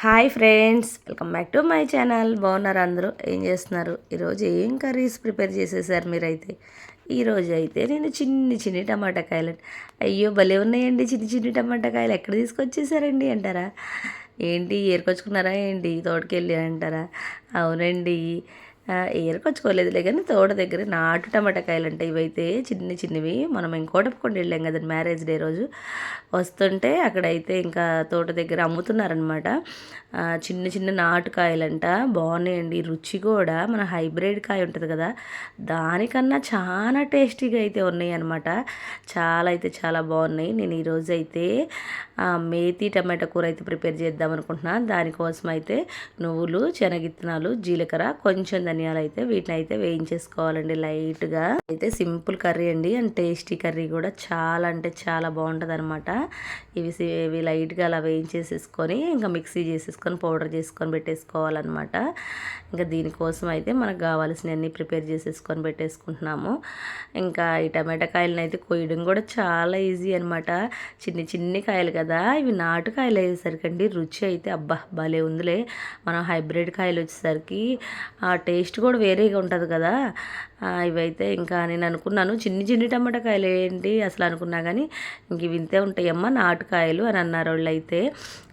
Hi friends, welcome back to my channel. బాగున్నారు అందరూ? ఏం చేస్తున్నారు? ఈరోజు ఏం కర్రీస్ ప్రిపేర్ చేసేసారు మీరైతే? ఈరోజు అయితే నేను చిన్ని చిన్ని టమాటా కాయలు, అయ్యో భలే ఉన్నాయండి చిన్ని చిన్ని టమాటా కాయలు, ఎక్కడ తీసుకొచ్చేసారండి అంటారా? ఏంటి ఏరుకొచ్చుకున్నారా ఏంటి తోటకెళ్ళి అంటారా? అవునండి, ఏరుకొచ్చుకోలేదులే కానీ తోట దగ్గర నాటు టమాటా కాయలు అంటే ఇవైతే చిన్ని చిన్నవి. మనం ఇంకోటప్పుకొని వెళ్ళాం కదండి మ్యారేజ్ డే రోజు, వస్తుంటే అక్కడైతే ఇంకా తోట దగ్గర అమ్ముతున్నారనమాట. చిన్న చిన్న నాటుకాయలంట, బాగున్నాయండి. రుచి కూడా మన హైబ్రిడ్ కాయ ఉంటుంది కదా, దానికన్నా చాలా టేస్టీగా అయితే ఉన్నాయి అనమాట. చాలా అయితే చాలా బాగున్నాయి. నేను ఈరోజు అయితే మేతి టమాటా కూర అయితే ప్రిపేర్ చేద్దాం అనుకుంటున్నా. దానికోసం అయితే నువ్వులు, శనగిత్తనాలు, జీలకర్ర, కొంచెం ధనియాలు అయితే వీటిని అయితే వేయించేసుకోవాలండి లైట్గా. అయితే సింపుల్ కర్రీ అండి, అండ్ టేస్టీ కర్రీ కూడా చాలా అంటే చాలా బాగుంటుంది అనమాట. ఇవి లైట్గా అలా వేయించేసేసుకొని ఇంకా మిక్సీ చేసేసుకొని పౌడర్ చేసుకొని పెట్టేసుకోవాలన్నమాట. ఇంకా దీనికోసం అయితే మనకు కావాల్సినవన్నీ ప్రిపేర్ చేసేసుకొని పెట్టేసుకుంటున్నాము. ఇంకా ఈ టమాటా కాయలను అయితే కొయ్యడం కూడా చాలా ఈజీ అనమాట. చిన్ని చిన్ని కాయలు కదా, ఇవి నాటు కాయలు అయ్యేసరికి రుచి అయితే అబ్బా భలే ఉందిలే. మనం హైబ్రిడ్ కాయలు వచ్చేసరికి ఆ టేస్ట్ కూడా వేరేగా ఉంటుంది కదా. ఇవైతే ఇంకా నేను అనుకున్నాను చిన్ని చిన్ని టమాటా కాయలు ఏంటి అసలు అనుకున్నా, కానీ ఇంక ఇవి ఇంతే ఉంటాయమ్మా నాటుకాయలు అని అన్నారు వాళ్ళు. అయితే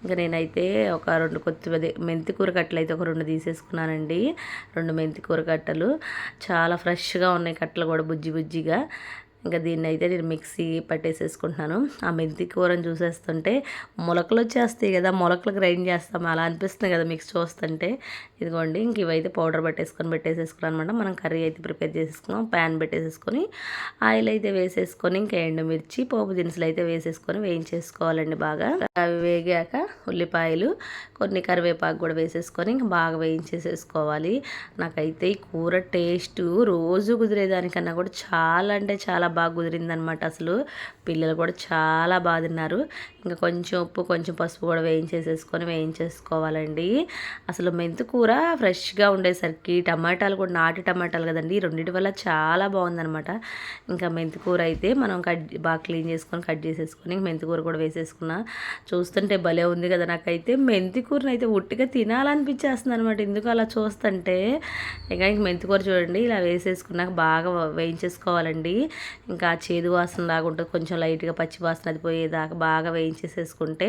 ఇంకా నేనైతే ఒక 2 కొత్తిమీర మెంతి కూర కట్టలు అయితే ఒక 2 తీసేసుకున్నానండి. 2 మెంతి కూర కట్టలు చాలా ఫ్రెష్గా ఉన్నాయి, కట్టలు కూడా బుజ్జి బుజ్జిగా. ఇంకా దీన్ని అయితే నేను మిక్సీ పట్టేసేసుకుంటున్నాను. ఆ మెంతి కూరని చూసేస్తుంటే మొలకలు వచ్చేస్తాయి కదా, మొలకలు గ్రైండ్ చేస్తాం అలా అనిపిస్తుంది కదా మిక్స్ చూస్తుంటే. ఇదిగోండి, ఇంక ఇవైతే పౌడర్ పెట్టేసుకున్నాను అనమాట. మనం కర్రీ అయితే ప్రిపేర్ చేసేసుకున్నాం. ప్యాన్ పెట్టేసేసుకొని ఆయిల్ అయితే వేసేసుకొని ఇంకా ఎండుమిర్చి, పోపు దినుసులు అయితే వేసేసుకొని వేయించేసుకోవాలండి బాగా. అవి వేగాక ఉల్లిపాయలు, కొన్ని కరివేపాకు కూడా వేసేసుకొని ఇంకా బాగా వేయించేసేసుకోవాలి. నాకైతే ఈ కూర టేస్ట్ రోజు కుదిరేదానికన్నా కూడా చాలా అంటే చాలా బాగా కుదిరిందనమాట. అసలు పిల్లలు కూడా చాలా బాగా తిన్నారు. ఇంకా కొంచెం ఉప్పు, కొంచెం పసుపు కూడా వేయించేసుకోవాలండి. అసలు మెంతి కూర ఫ్రెష్గా ఉండేసరికి టమాటాలు కూడా నాటు టమాటాలు కదండి, రెండింటి వల్ల చాలా బాగుందనమాట. ఇంకా మెంతి కూర అయితే మనం బాగా క్లీన్ చేసుకొని కట్ చేసేసుకొని మెంతి కూర కూడా వేసేసుకున్నా. చూస్తుంటే భలే ఉంది కదా. నాకైతే మెంతి కూరని అయితే ఉట్టిగా తినాలనిపించేస్తుంది అనమాట, ఎందుకు అలా చూస్తుంటే. ఇంకా మెంతి కూర చూడండి ఇలా వేసేసుకున్నాక బాగా వేయించేసుకోవాలండి. ఇంకా చేదు వాసన లాగా ఉంటుంది, కొంచెం లైట్గా పచ్చి వాసన అది పోయేదాకా బాగా వేయించేసేసుకుంటే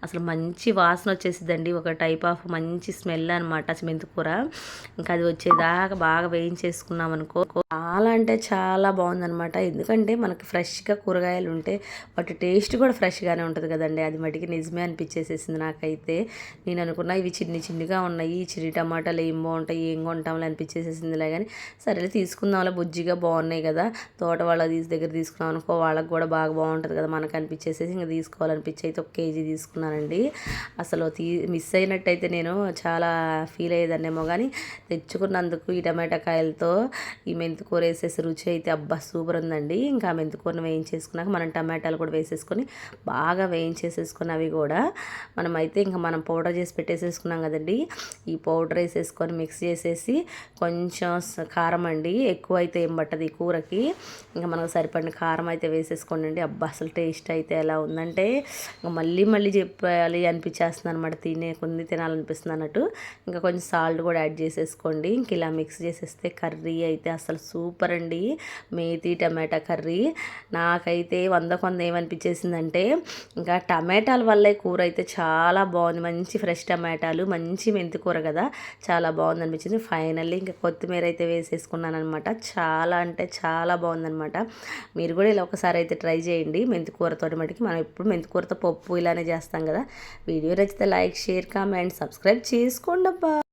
అసలు మంచి వాసన వచ్చేసిద్దండి. ఒక టైప్ ఆఫ్ మంచి స్మెల్ అనమాట మెంతికూర. ఇంకా అది వచ్చేదాకా బాగా వేయించేసుకున్నాం అనుకో, చాలా అంటే చాలా బాగుందనమాట. ఎందుకంటే మనకి ఫ్రెష్గా కూరగాయలు ఉంటే వాటి టేస్ట్ కూడా ఫ్రెష్గానే ఉంటుంది కదండి. అది మటుకి నిజమే అనిపించేసేసింది నాకైతే. నేను అనుకున్నా ఇవి చిన్ని చిన్నిగా ఉన్నాయి, చిన్ని టమాటాలు ఏం బాగుంటాయి, ఏం కొంటామని అనిపించేసేసిందిలే. కానీ సరే తీసుకుందాంలో, బుజ్జిగా బాగున్నాయి కదా, తోట వాళ్ళ దగ్గర తీసుకున్నాం అనుకో వాళ్ళకి కూడా బాగా బాగుంటుంది కదా మనకు అనిపించేసేసి ఇంకా తీసుకోవాలనిపించి అయితే 1 కేజీ తీసుకున్నానండి. అసలు మిస్ అయినట్టయితే నేను చాలా ఫీల్ అయ్యేదాన్నేమో, కానీ తెచ్చుకున్నందుకు ఈ టమాటా కాయలతో ఈ మెంతి కూర వేసేసి రుచి అయితే అబ్బా సూపర్ ఉందండి. ఇంకా మెంతి కూరను వేయించేసుకున్నాక మనం టమాటాలు కూడా వేసేసుకొని బాగా వేయించేసేసుకుని అవి కూడా మనమైతే ఇంకా మనం పౌడర్ చేసి పెట్టేసేసుకున్నాం కదండి, ఈ పౌడర్ వేసేసుకొని మిక్స్ చేసేసి కొంచెం కారం అండి, ఎక్కువ అయితే ఏం పట్టదు ఈ కూరకి. ఇంకా మనకు సరిపడిన కారం అయితే వేసేసుకోండి. అబ్బా అసలు టేస్ట్ అయితే ఎలా ఉందంటే మళ్ళీ మళ్ళీ చెప్పాలి అనిపించేస్తుంది అనమాట, కొన్ని తినాలనిపిస్తుంది అన్నట్టు. ఇంకా కొంచెం సాల్ట్ కూడా యాడ్ చేసేసుకోండి. ఇంక ఇలా మిక్స్ చేసేస్తే కర్రీ అయితే అసలు సూపర్ అండి, మేతి టమాటా కర్రీ. నాకైతే 100 ఏమనిపించేసిందంటే ఇంకా టమాటాల వల్లే కూర అయితే చాలా బాగుంది. మంచి ఫ్రెష్ టమాటాలు, మంచి మెంతి కూర కదా, చాలా బాగుంది అనిపించింది. ఫైనల్లీ ఇంకా కొత్తిమీర అయితే వేసేసుకున్నాను అనమాట. చాలా అంటే చాలా బాగుందనమాట. మీరు కూడా ఇలా ఒకసారి అయితే ట్రై చేయండి మెంతి కూరతోటి. మటుకి మనం ఎప్పుడు మెంతి కూరతో పప్పు ఇలానే చేస్తాం కదా. వీడియో నచ్చితే లైక్, షేర్, కామెంట్, సబ్స్క్రైబ్ చేసుకోండి అబ్బా.